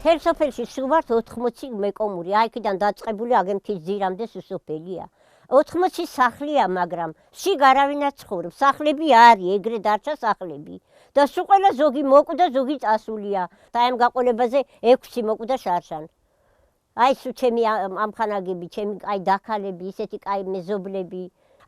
თელ სოფელში სულ ვართ 80 მეკომური, აი იქიდან დაწყებული აგემთის ძირამდე სოფელია. 80 სახლია, მაგრამ შიგ არავინაც ცხოვრობს. სახლები არის, ეგრე დარჩა სახლები. და სულ ყველა ზოგი მოკვდა, ზოგი წასულია. და ამ გაყოლებაზე 6 მოკვდა შარშან. აი სულ ჩემი ამხანაგები, ჩემი კაი დაქალები, ისეთი კაი მეზობლები.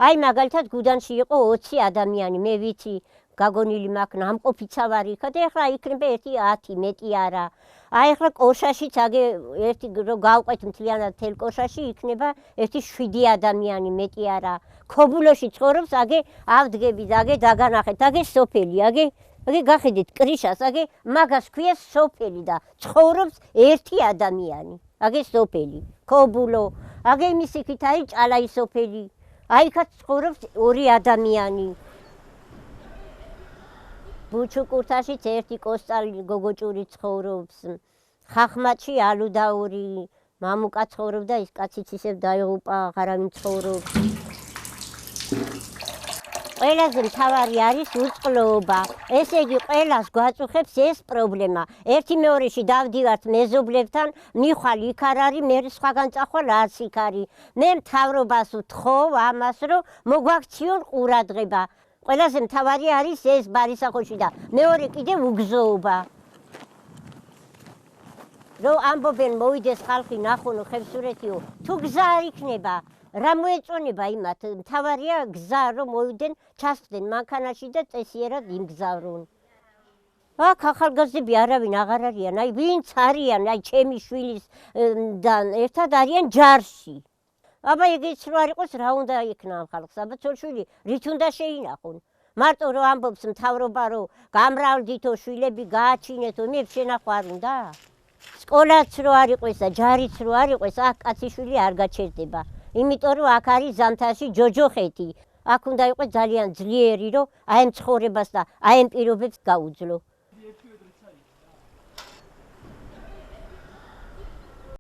აი მაგალითად გუდანში იყო 20 ადამიანი, მე ვიცი, გაგონილი მაქვს, ნამყოფიცა ვარ იქ და ეხლა იქნება 1-10, მეტი არა. აი ეხლა კოშაშიც აგე ერთი რო გავყვეთ მთლიანად თელ კოშაში იქნება 7 ადამიანი, მეტი არა. ქობულოში ცხოვრობს, აგე ავდგებით, აგე დაგანახეთ, აგე სოფელი, აგე გახედეთ კრიშას, აგე მაგას ქვია სოფელი და ცხოვრობს 1 ადამიანი. აგე სოფელი, ქობულო, აგე იმის იქით არის ჭალაი სოფელი. აი იქაც ცხოვრობს 2 ადამიანი. ბუჩუკურთაშიც 1 კოსტალი გოგოჭური ცხოვრობს. ხახმათში ალუდაური მამუკა ცხოვრობდა, ის კაციც ისევ დაიღუპა, აღარავინ ცხოვრობს. ყველაზე მთავარი არის უწყლობა. ესე იგი ყველას გვაწუხებს ეს პრობლემა. ერთი მეორეში დავდივართ მეზობლებთან, მიხვალ იქ არ არის, მე სხვაგან წახვალ არც იქ არის. მე მთავრობას ვთხოვ ამას, რომ მოგვაქციონ ყურადღება. ყველაზე მთავარი არის ეს ბარისახოში და მეორე კიდევ უგზოობა. რომ ამბობენ მოვიდეს ხალხი ნახონო ხევსურეთიო, თუ გზა არ იქნება, რა მოეწონება იმათ? მთავარია გზა, რომ მოვიდნენ, ჩასხდნენ მანქანაში და წესიერად იმგზავრონ. აქ ახალგაზრდები არავინ აღარ არიან, აი ვინც არიან, აი ჩემი შვილისთან ერთად არიან ჯარში. აბა ეგეც რო არ იყოს, რა უნდა იქნა ამ ხალხს? აბა ცოლ-შვილი რით უნდა შეინახონ? მარტო რომ ამბობს მთავრობა, რომ გამრავლდითო შვილები გააჩინეთო, მე შენახვა არ უნდა? სკოლაც რო არ იყოს და ჯარიც რო არ იყოს, აქ კაციშვილი არ გაჩერდება. იმიტომ რომ აქ არის ზამთარში ჯოჯოხეთი. აქ უნდა იყოს ძალიან ძლიერი, რომ აი ამ ცხოვრებას და აი ამ პირობებს გაუძლო.